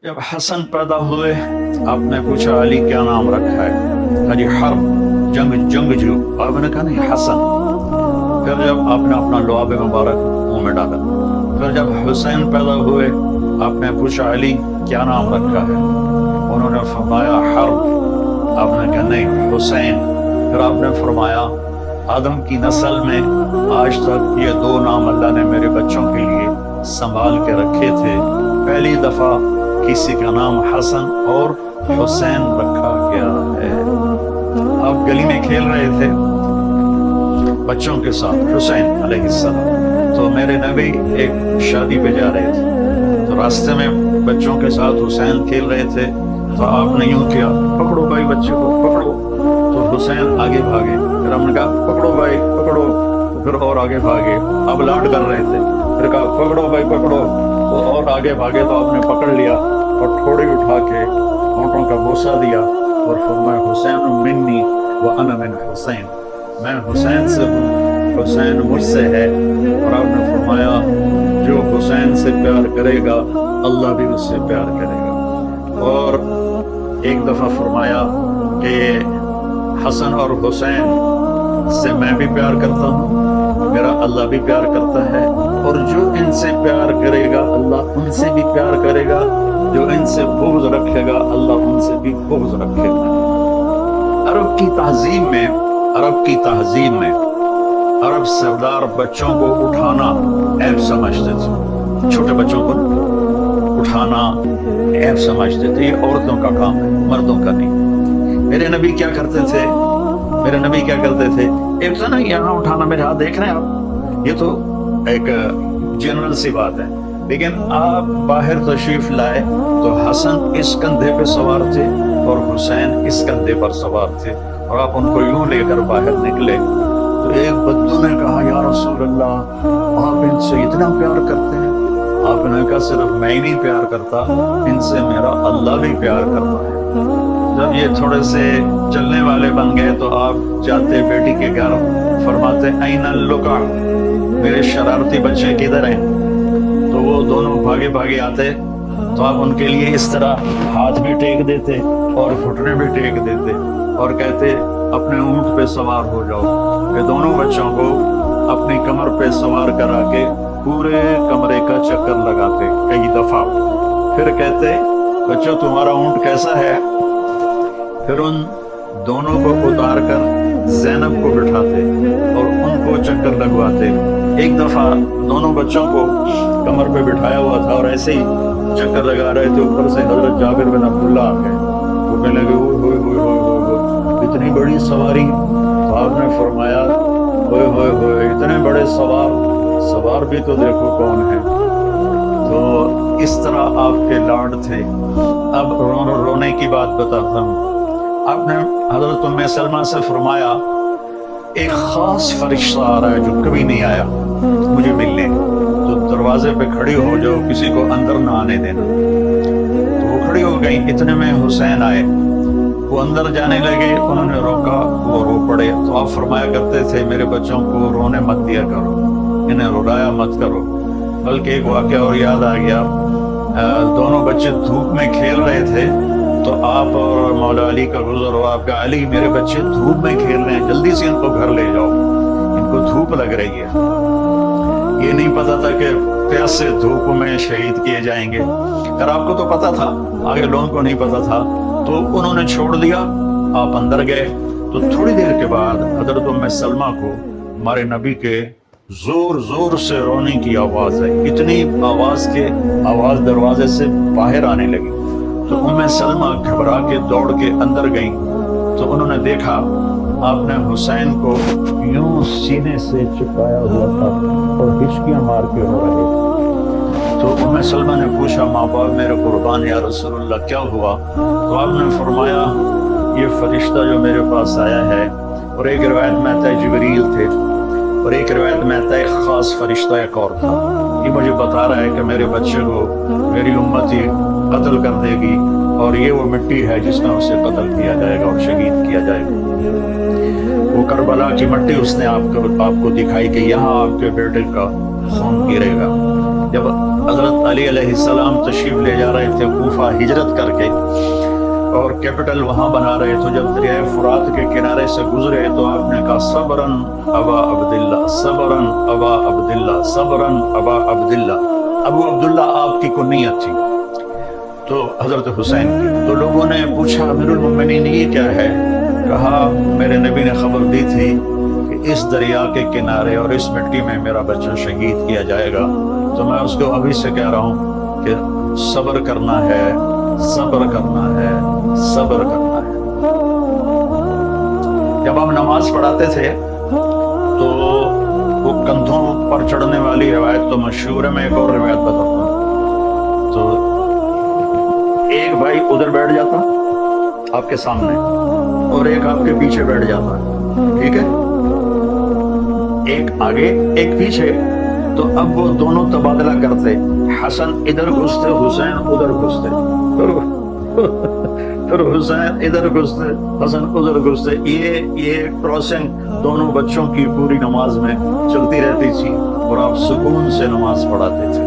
जब हसन पैदा हुए आपने पूछा अली क्या नाम रखा है, कहा जी हर्ब जंगजू। आपने कहा नहीं हसन। फिर जब आपने अपना लुआब मुबारक मुंह में डाला, फिर जब हुसैन पैदा हुए आपने पूछा अली क्या नाम रखा है, उन्होंने फरमाया हर्ब। आपने कहा नहीं हुसैन। फिर आपने फरमाया आदम की नस्ल में आज तक ये दो नाम अल्लाह ने मेरे बच्चों के लिए संभाल के रखे थे, पहली दफा किसी का नाम हसन और हुसैन रखा गया है। आप गली में खेल रहे थे बच्चों के साथ हुसैन अलैहिस्सलाम, तो मेरे नबी एक शादी पे जा रहे थे, तो रास्ते में बच्चों के साथ हुसैन खेल रहे थे, तो आपने यूं किया पकड़ो भाई बच्चे को पकड़ो, तो हुसैन आगे भागे। फिर हमने कहा पकड़ो भाई पकड़ो, फिर और आगे भागे। अब लाड कर रहे थे, फिर कहा पकड़ो भाई पकड़ो, तो और आगे भागे, तो आपने पकड़ लिया और थोड़ी उठा के होंठों का बोसा दिया और फरमाया हुसैन मिन्नी व अना मिन हुसैन, मैं हुसैन से हूँ, हुसैन मुझसे है। और आपने फरमाया जो हुसैन से प्यार करेगा अल्लाह भी उससे प्यार करेगा। और एक दफा फरमाया कि हसन और हुसैन से मैं भी प्यार करता हूँ, मेरा अल्लाह भी प्यार करता है, और जो इनसे प्यार करेगा अल्लाह उनसे भी प्यार करेगा, जो इनसे बुग़्ज़ रखेगा अल्लाह उनसे भी बुग़्ज़ रखेगा। अरब की तहज़ीब में अरब सरदार बच्चों को उठाना ऐब समझते थे, छोटे बच्चों को उठाना ऐब समझते थे, ये औरतों का काम है, मर्दों का नहीं। मेरे नबी क्या करते थे, एक तो ना यहाँ उठाना, मेरे हाथ देख रहे हैं आप, ये तो एक जनरल सी बात है, लेकिन आप बाहर तशरीफ लाए तो हसन इस कंधे पे सवार थे और हुसैन इस कंधे पर सवार थे, और आप उनको यूं लेकर बाहर निकले, तो एक बद्दू ने कहा या रसूल अल्लाह आप इनसे इतना प्यार करते हैं? आपने कहा सिर्फ मैं ही नहीं प्यार करता, इनसे मेरा अल्लाह भी प्यार करता है। जब ये थोड़े से चलने वाले बन गए तो आप जाते बेटी के घर, फरमाते ऐना लुका, मेरे शरारती बच्चे किधर हैं? तो वो दोनों भागे भागे आते, तो आप उनके लिए इस तरह हाथ भी टेक देते और घुटने भी टेक देते और कहते अपने ऊंट पे सवार हो जाओ। कि दोनों बच्चों को अपनी कमर पे सवार करा के पूरे कमरे का चक्कर लगाते कई दफा, फिर कहते बच्चों तुम्हारा ऊंट कैसा है? फिर उन दोनों को उतार कर ज़ैनब को बिठाते और उनको चक्कर लगवाते। एक दफा दोनों बच्चों को कमर पे बिठाया हुआ था और ऐसे ही चक्कर लगा रहे थे, ऊपर से हजरत जाबिर बिन अब्दुल्लाह आ गए, वो कहने लगे ओए इतनी बड़ी सवारी। तो आपने फरमाया ओए इतने बड़े सवार भी तो देखो कौन है। तो इस तरह आपके लाड थे। अब रोने की बात बताता हूँ। आपने हजरत उम्मे सलमा से फरमाया एक खास फरिश्ता आ रहा है जो कभी नहीं आया मुझे मिलने, तो दरवाजे पे खड़ी हो जाओ, किसी को अंदर ना आने देना। तो वो खड़ी हो गई, इतने में हुसैन आए, वो अंदर जाने लगे, उन्होंने रोका, वो रो पड़े। तो आप फरमाया करते थे मेरे बच्चों को रोने मत दिया करो, इन्हें रुलाया मत करो। बल्कि एक वाक़या और याद आ गया, दोनों बच्चे धूप में खेल रहे थे, तो आप और मौला अली का गुजर हुआ, आपका अली मेरे बच्चे धूप में खेल रहे हैं, जल्दी से इनको घर ले जाओ, इनको धूप लग रही है। ये नहीं पता था कि प्यास से धूप में शहीद किए जाएंगे, अगर आपको तो पता था, आगे लोगों को नहीं पता था। तो उन्होंने छोड़ दिया, आप अंदर गए। तो थोड़ी देर के बाद हजरत उम्मे सलमा को हमारे नबी के जोर जोर से रोने की आवाज आई, इतनी आवाज दरवाजे से बाहर आने लगी। तो उम्मे सलमा घबरा के दौड़ के अंदर गई, तो उन्होंने देखा आपने हुसैन को यूं सीने से चिपकाया हुआ था और हिचकियां मार के रो रहे थे। तो उम्मे सलमा ने पूछा माँ बाप मेरे कुर्बान या रसूलुल्लाह क्या हुआ? तो आपने फरमाया ये फरिश्ता जो मेरे पास आया है, और एक रिवायत में आता है जिब्रील थे और एक रिवायत में आता है खास फरिश्ता एक और था, ये मुझे बता रहा है कि मेरे बच्चे को मेरी उम्मती कत्ल कर देगी और ये वो मिट्टी है जिसमें उसे कत्ल किया जाएगा और शहीद किया जाएगा। वो करबला की मिट्टी उसने आपको दिखाई कि यहाँ आपके बेटे का खून गिरेगा। جب حضرت علی علیہ السلام تشریف لے جا رہے تھے کوفہ ہجرت کر کے اور کیپٹل وہاں بنا رہے تو جب دریائے فرات کے کنارے سے گزرے تو آپ نے کہا صبرن ابا عبداللہ، صبرن ابا عبداللہ، صبرن ابا عبداللہ۔ ابو عبداللہ آپ کی کنیت تھی تو حضرت حسین کی۔ تو لوگوں نے پوچھا امیر المومنین یہ کیا ہے؟ کہا میرے نبی نے خبر دی تھی کہ اس دریا کے کنارے اور اس مٹی میں میرا بچہ شہید کیا جائے گا، تو میں اس کو ابھی سے کہہ رہا ہوں کہ صبر کرنا ہے، صبر کرنا ہے، صبر کرنا ہے۔ جب ہم نماز پڑھاتے تھے تو وہ کندھوں پر چڑھنے والی روایت تو مشہور ہے، میں ایک اور روایت بتاتا ہوں۔ تو ایک بھائی ادھر بیٹھ جاتا آپ کے سامنے اور ایک آپ کے پیچھے بیٹھ جاتا، ٹھیک ہے، ایک آگے ایک پیچھے۔ تو اب وہ دونوں تبادلہ کرتے، حسن ادھر گھستے، حسین ادھر گھستے، پھر حسین ادھر گھستے، حسن ادھر گھستے۔ یہ کراسنگ دونوں بچوں کی پوری نماز میں چلتی رہتی تھی اور آپ سکون سے نماز پڑھاتے تھے۔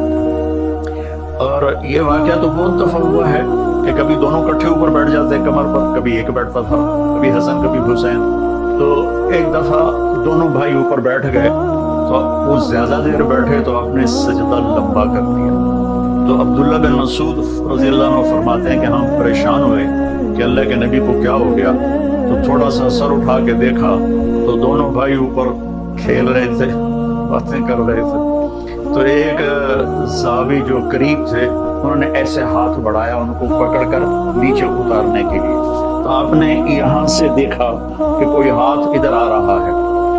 اور یہ واقعہ تو بہت دفعہ ہوا ہے کہ کبھی دونوں کٹھے اوپر بیٹھ جاتے کمر پر، کبھی ایک بیٹھتا تھا، کبھی حسن کبھی حسین۔ تو ایک دفعہ دونوں بھائی اوپر بیٹھ گئے تو وہ زیادہ دیر بیٹھے تو آپ نے سجدہ لمبا کر دیا۔ تو عبداللہ بن مسعود رضی اللہ عنہ فرماتے ہیں کہ ہم پریشان ہوئے کہ اللہ کے نبی کو کیا ہو گیا، تو تھوڑا سا سر اٹھا کے دیکھا تو دونوں بھائی اوپر کھیل رہے تھے، باتیں کر رہے تھے۔ تو ایک صحابی جو قریب تھے انہوں نے ایسے ہاتھ بڑھایا ان کو پکڑ کر نیچے اتارنے کے لیے، تو آپ نے یہاں سے دیکھا کہ کوئی ہاتھ ادھر آ رہا ہے،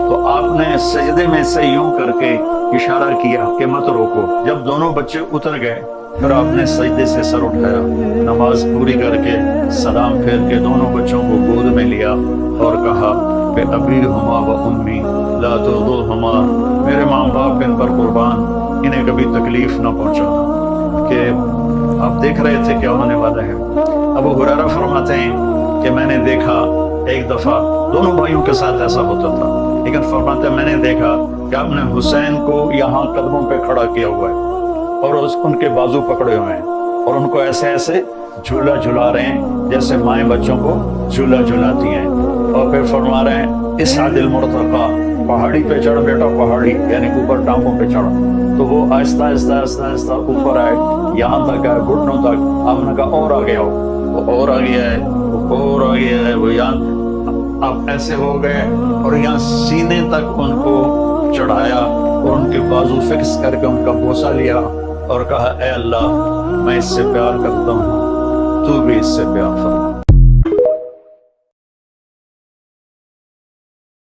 تو آپ نے سجدے میں سے یوں کر کے اشارہ کیا کہ مت روکو۔ جب دونوں بچے اتر گئے پھر آپ نے سجدے سے سر اٹھایا، نماز پوری کر کے سلام پھیر کے دونوں بچوں کو گود میں لیا اور کہا کہ ابی ہما و امی لا ترضوہما، میرے ماں باپ ان پر قربان، انہیں کبھی تکلیف نہ پہنچانا۔ کہ آپ دیکھ رہے تھے کیا ہونے والا ہے۔ ابو ہریرہ فرماتے ہیں کہ میں نے دیکھا ایک دفعہ دونوں بھائیوں کے ساتھ ایسا ہوتا تھا، لیکن فرماتے ہیں میں نے دیکھا کہ آپ نے حسین کو یہاں قدموں پہ کھڑا کیا ہوا ہے اور ان کے بازو پکڑے ہوئے ہیں اور ان کو ایسے ایسے جھولا جھلا رہے ہیں جیسے مائیں بچوں کو جھولا جھلاتی ہیں، اور پھر فرما رہے ہیں اس عادل مرتقا، پہاڑی پہ چڑھ بیٹا، پہاڑی یعنی اوپر ٹانگوں پہ چڑھ۔ تو وہ آہستہ آہستہ آہستہ آہستہ اوپر آئے، یہاں تک آئے گھٹنوں تک۔ آپ نے کہا اور آگے آؤ، وہ اور آگے آئے، وہ اور آگے آئے، وہ یہاں آپ ایسے ہو گئے اور یہاں سینے تک ان کو چڑھایا اور ان کے بازو فکس کر کے ان کا بوسہ لیا اور کہا اے اللہ میں اس سے پیار کرتا ہوں، تو بھی اس سے پیار فرما۔